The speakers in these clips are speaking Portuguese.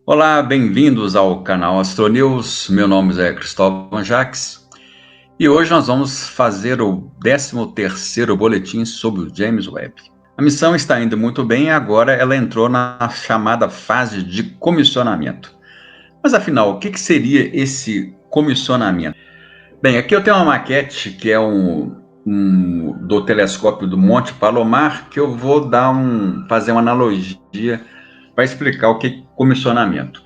Olá, bem-vindos ao canal AstroNews. Meu nome é Cristóvão Jacques e hoje nós vamos fazer o 13º boletim sobre o James Webb. A missão está indo muito bem e agora ela entrou na chamada fase de comissionamento. Mas afinal, o que seria esse comissionamento? Bem, aqui eu tenho uma maquete que é do telescópio do Monte Palomar, que eu vou fazer uma analogia para explicar o que é comissionamento.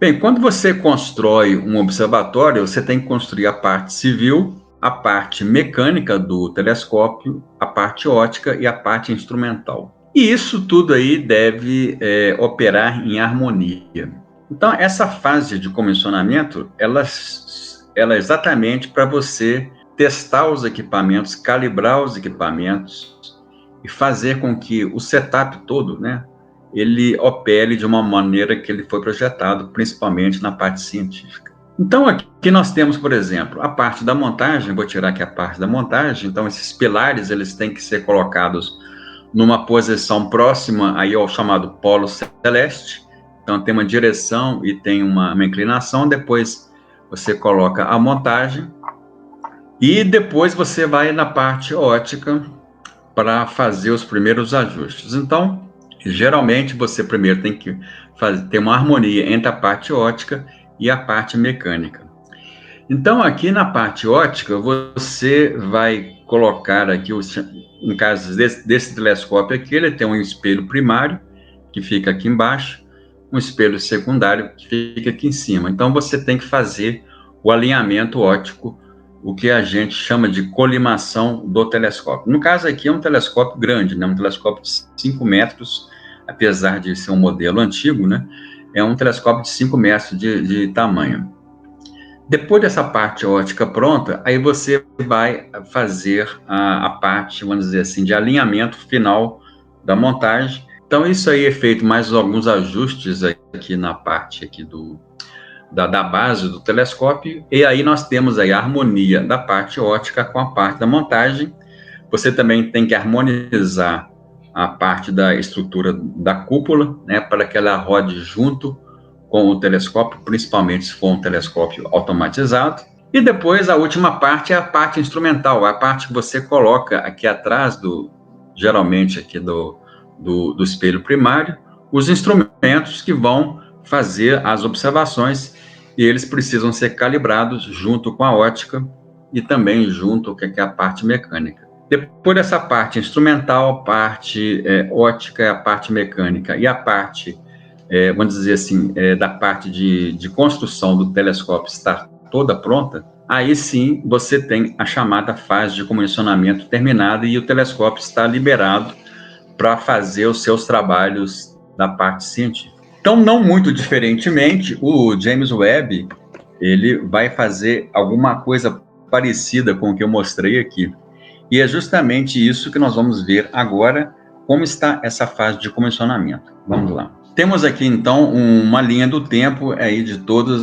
Bem, quando você constrói um observatório, você tem que construir a parte civil, a parte mecânica do telescópio, a parte ótica e a parte instrumental. E isso tudo aí deve operar em harmonia. Então, essa fase de comissionamento, ela é exatamente para você testar os equipamentos, calibrar os equipamentos e fazer com que o setup todo, né, ele opere de uma maneira que ele foi projetado, principalmente na parte científica. Então, aqui nós temos, por exemplo, a parte da montagem. Vou tirar aqui a parte da montagem. Então, esses pilares, eles têm que ser colocados numa posição próxima aí ao chamado polo celeste. Então, tem uma direção e tem uma inclinação. Depois, você coloca a montagem e depois você vai na parte ótica para fazer os primeiros ajustes. Então, geralmente, você primeiro tem que ter uma harmonia entre a parte ótica e a parte mecânica. Então, aqui na parte ótica, você vai colocar aqui, no caso desse telescópio aqui, ele tem um espelho primário, que fica aqui embaixo, um espelho secundário, que fica aqui em cima. Então, você tem que fazer o alinhamento óptico, o que a gente chama de colimação do telescópio. No caso aqui é um telescópio grande, né? Um telescópio de 5 metros, apesar de ser um modelo antigo, né? É um telescópio de 5 metros de tamanho. Depois dessa parte ótica pronta, aí você vai fazer a parte, vamos dizer assim, de alinhamento final da montagem. Então, isso aí é feito mais alguns ajustes aqui na parte aqui da base do telescópio, e aí nós temos aí a harmonia da parte ótica com a parte da montagem. Você também tem que harmonizar a parte da estrutura da cúpula, né, para que ela rode junto com o telescópio, principalmente se for um telescópio automatizado. E depois a última parte é a parte instrumental, a parte que você coloca aqui atrás geralmente aqui do espelho primário, os instrumentos que vão fazer as observações, e eles precisam ser calibrados junto com a ótica e também junto com a parte mecânica. Depois dessa parte instrumental, a parte ótica, a parte mecânica e a parte, vamos dizer assim, da parte de construção do telescópio estar toda pronta, aí sim você tem a chamada fase de comissionamento terminada e o telescópio está liberado para fazer os seus trabalhos da parte científica. Então, não muito diferentemente, o James Webb, ele vai fazer alguma coisa parecida com o que eu mostrei aqui. E é justamente isso que nós vamos ver agora, como está essa fase de comissionamento. Vamos lá. Temos aqui, então, uma linha do tempo aí de toda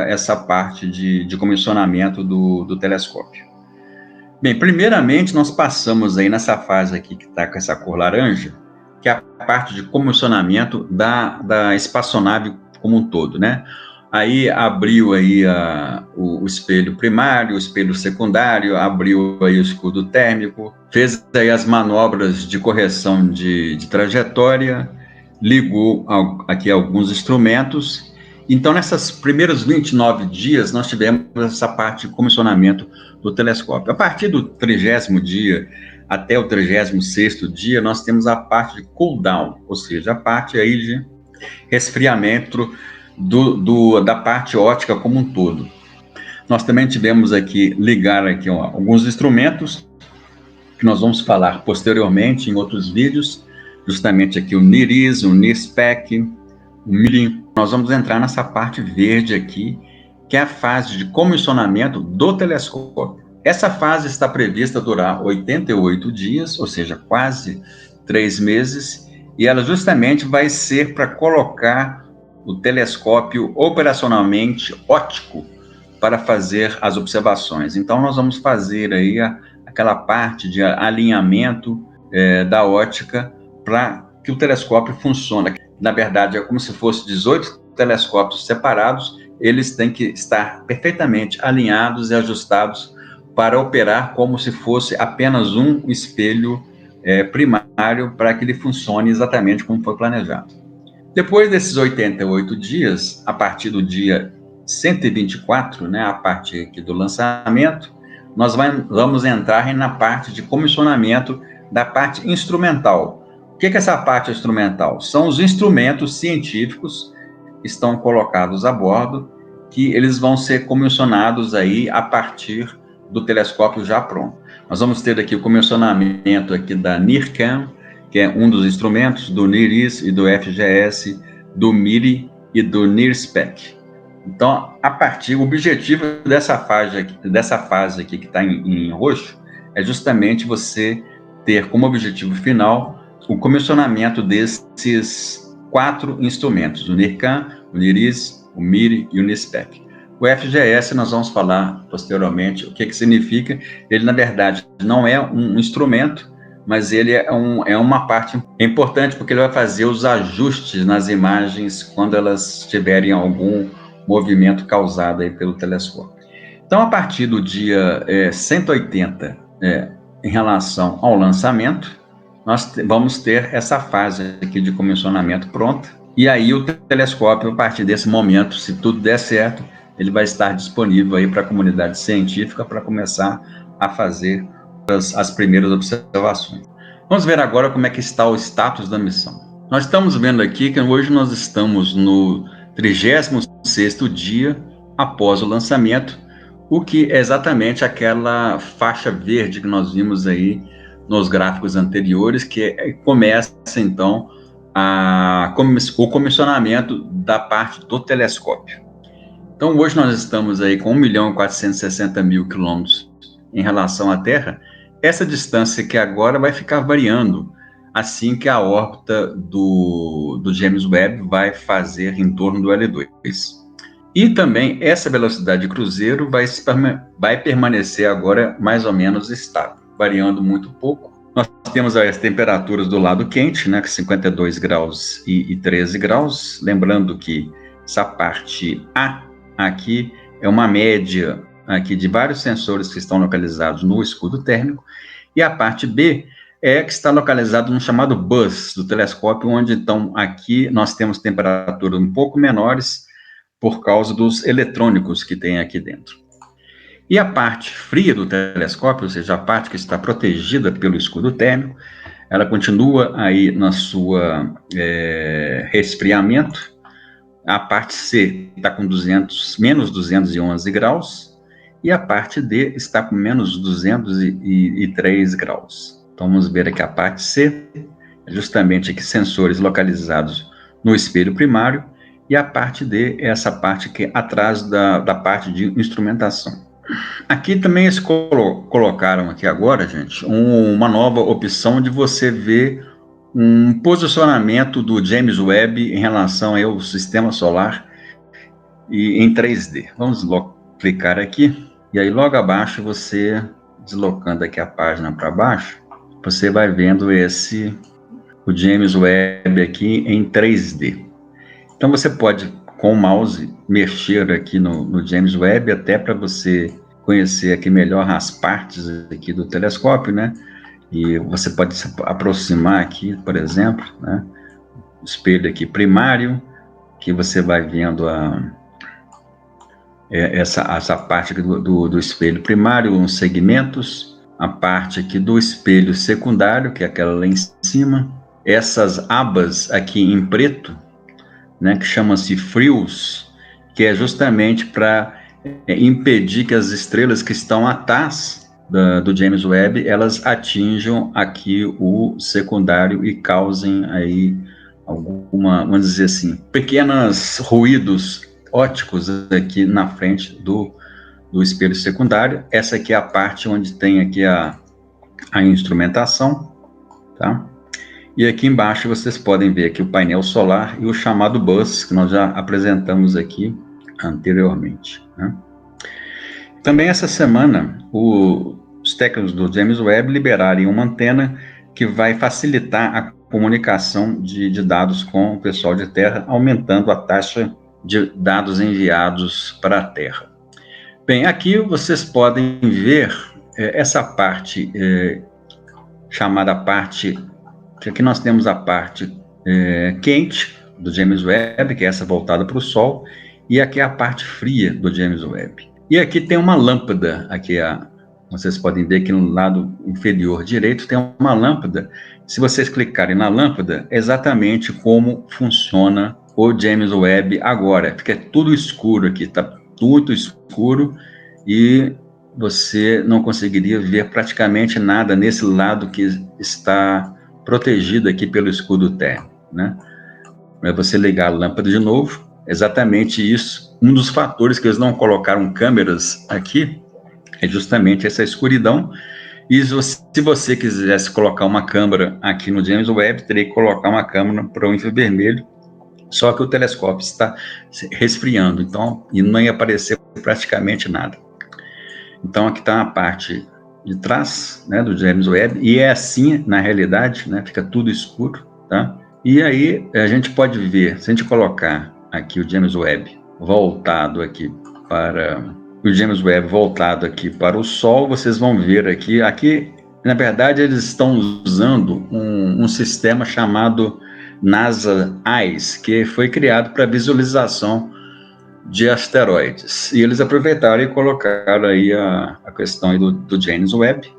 essa parte de comissionamento do telescópio. Bem, primeiramente, nós passamos aí nessa fase aqui que está com essa cor laranja, que é a parte de comissionamento da espaçonave como um todo, né? Aí abriu aí o espelho primário, o espelho secundário, abriu aí o escudo térmico, fez aí as manobras de correção de trajetória, ligou aqui alguns instrumentos. Então, nesses primeiros 29 dias, nós tivemos essa parte de comissionamento do telescópio. A partir do 30º dia até o 36º dia, nós temos a parte de cool down, ou seja, a parte aí de resfriamento da parte ótica como um todo. Nós também tivemos aqui, ligar aqui alguns instrumentos, que nós vamos falar posteriormente em outros vídeos, justamente aqui o NIRIS, o NIRSPEC, o MIRI. Nós vamos entrar nessa parte verde aqui, que é a fase de comissionamento do telescópio. Essa fase está prevista durar 88 dias, ou seja, quase 3 meses, e ela justamente vai ser para colocar o telescópio operacionalmente óptico para fazer as observações. Então, nós vamos fazer aí aquela parte de alinhamento da óptica para que o telescópio funcione. na verdade é como se fosse 18 telescópios separados, eles têm que estar perfeitamente alinhados e ajustados para operar como se fosse apenas um espelho primário, para que ele funcione exatamente como foi planejado. Depois desses 88 dias, a partir do dia 124, né, a partir aqui do lançamento, nós vamos entrar na parte de comissionamento da parte instrumental. O que é essa parte instrumental? São os instrumentos científicos que estão colocados a bordo, que eles vão ser comissionados aí a partir do telescópio já pronto. Nós vamos ter aqui o comissionamento aqui da NIRCam, que é um dos instrumentos, do NIRIS e do FGS, do MIRI e do NIRSPEC. Então, o objetivo dessa fase aqui que está em roxo, é justamente você ter como objetivo final o comissionamento desses 4 instrumentos, o NIRCam, o NIRIS, o MIRI e o NIRSPEC. O FGS nós vamos falar posteriormente o que significa. Ele, na verdade, não é um instrumento, mas ele é uma parte importante, porque ele vai fazer os ajustes nas imagens quando elas tiverem algum movimento causado aí pelo telescópio. Então, a partir do dia 180, em relação ao lançamento, nós vamos ter essa fase aqui de comissionamento pronta, e aí o telescópio, a partir desse momento, se tudo der certo, ele vai estar disponível aí para a comunidade científica para começar a fazer as primeiras observações. Vamos ver agora como é que está o status da missão. Nós estamos vendo aqui que hoje nós estamos no 36º dia após o lançamento, o que é exatamente aquela faixa verde que nós vimos aí nos gráficos anteriores, que começa então o comissionamento da parte do telescópio. Então hoje nós estamos aí com 1.460.000 quilômetros em relação à Terra. Essa distância que agora vai ficar variando assim que a órbita do James Webb vai fazer em torno do L2. E também essa velocidade de cruzeiro vai permanecer agora mais ou menos estável, variando muito pouco. Nós temos as temperaturas do lado quente, né, 52 graus e 13 graus. Lembrando que essa parte A aqui é uma média aqui de vários sensores que estão localizados no escudo térmico, e a parte B que está localizado no chamado bus do telescópio, onde então aqui nós temos temperaturas um pouco menores por causa dos eletrônicos que tem aqui dentro. E a parte fria do telescópio, ou seja, a parte que está protegida pelo escudo térmico, ela continua aí na sua resfriamento. A parte C está com menos 211 graus, e a parte D está com menos 203 graus. Então, vamos ver aqui a parte C, justamente aqui sensores localizados no espelho primário, e a parte D é essa parte que é atrás da parte de instrumentação. Aqui também eles colocaram aqui agora, gente, uma nova opção de você ver um posicionamento do James Webb em relação ao sistema solar e em 3D. Vamos clicar aqui, e aí logo abaixo você, deslocando aqui a página para baixo, você vai vendo o James Webb aqui em 3D. Então você pode, com o mouse, mexer aqui no James Webb, até para você conhecer aqui melhor as partes aqui do telescópio, né? E você pode se aproximar aqui, por exemplo, né? O espelho aqui primário, que você vai vendo essa parte aqui do espelho primário, uns segmentos, a parte aqui do espelho secundário, que é aquela lá em cima, essas abas aqui em preto, né, que chama-se frios, que é justamente para impedir que as estrelas que estão atrás do James Webb, elas atinjam aqui o secundário e causem aí vamos dizer assim, pequenos ruídos ópticos aqui na frente do espelho secundário. Essa aqui é a parte onde tem aqui a instrumentação, tá? E aqui embaixo vocês podem ver aqui o painel solar e o chamado bus, que nós já apresentamos aqui anteriormente, né? Também essa semana, os técnicos do James Webb liberaram uma antena que vai facilitar a comunicação de dados com o pessoal de terra, aumentando a taxa de dados enviados para a Terra. Bem, aqui vocês podem ver essa parte chamada parte, aqui nós temos a parte quente do James Webb, que é essa voltada para o Sol, e aqui é a parte fria do James Webb. E aqui tem uma lâmpada, aqui vocês podem ver que no lado inferior direito tem uma lâmpada. Se vocês clicarem na lâmpada, é exatamente como funciona o James Webb agora, porque é tudo escuro aqui, está tudo escuro e você não conseguiria ver praticamente nada nesse lado que está protegido aqui pelo escudo térmico, né? Para você ligar a lâmpada de novo, exatamente isso. Um dos fatores que eles não colocaram câmeras aqui é justamente essa escuridão. E se você quisesse colocar uma câmera aqui no James Webb, teria que colocar uma câmera para o infravermelho, só que o telescópio está resfriando, então, e não ia aparecer praticamente nada. Então, aqui está a parte de trás, né, do James Webb, e é assim, na realidade, né, fica tudo escuro, tá? E aí, a gente pode ver, se a gente colocar aqui o James Webb voltado aqui para... o James Webb voltado aqui para o Sol, vocês vão ver aqui, na verdade, eles estão usando um sistema chamado NASA EYES, que foi criado para visualização de asteroides. E eles aproveitaram e colocaram aí a questão aí do James Webb,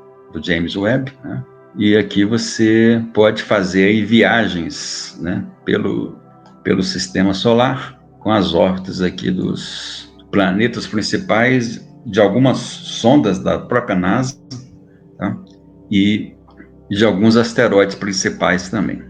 né? E aqui você pode fazer aí viagens, né, pelo sistema solar, com as órbitas aqui dos planetas principais, de algumas sondas da própria NASA, tá? E de alguns asteroides principais também.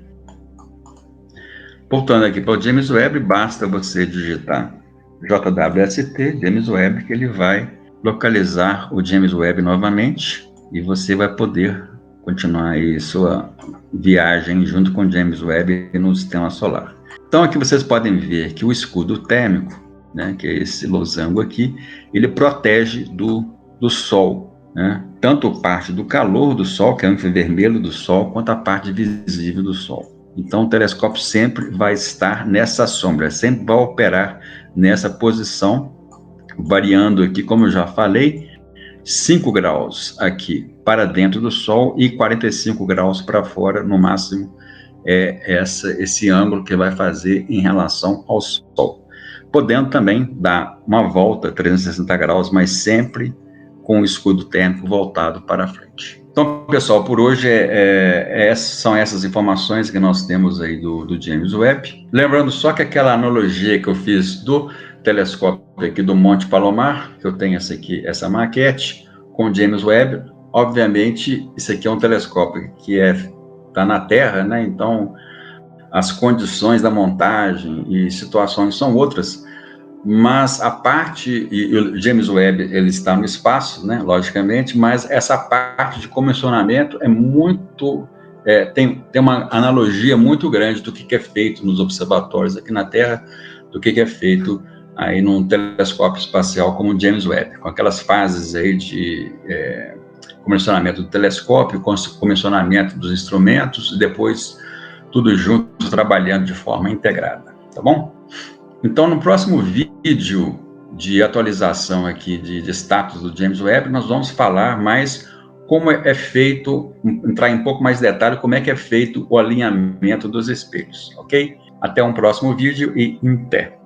Voltando aqui para o James Webb, basta você digitar JWST, James Webb, que ele vai localizar o James Webb novamente e você vai poder continuar aí sua viagem junto com o James Webb no sistema solar. Então aqui vocês podem ver que o escudo térmico, né, que é esse losango aqui, ele protege do Sol, né? Tanto parte do calor do Sol, que é o infravermelho do Sol, quanto a parte visível do Sol. Então o telescópio sempre vai estar nessa sombra, sempre vai operar nessa posição, variando aqui, como eu já falei, 5 graus aqui para dentro do Sol e 45 graus para fora, no máximo, esse ângulo que vai fazer em relação ao Sol. Podendo também dar uma volta 360 graus, mas sempre com o escudo térmico voltado para frente. Então, pessoal, por hoje são essas informações que nós temos aí do James Webb. Lembrando só que aquela analogia que eu fiz do telescópio aqui do Monte Palomar, que eu tenho essa maquete, com o James Webb, obviamente, isso aqui é um telescópio que está na Terra, né? Então, as condições da montagem e situações são outras, mas a parte, e o James Webb, ele está no espaço, né, logicamente, mas essa parte de comissionamento é muito, tem uma analogia muito grande do que é feito nos observatórios aqui na Terra, do que é feito aí num telescópio espacial como o James Webb, com aquelas fases aí de comissionamento do telescópio, comissionamento dos instrumentos, e depois tudo junto, trabalhando de forma integrada, tá bom? Então, no próximo vídeo de atualização aqui de status do James Webb, nós vamos falar mais como é feito, entrar em um pouco mais de detalhe, como é que é feito o alinhamento dos espelhos, ok? Até um próximo vídeo e em pé.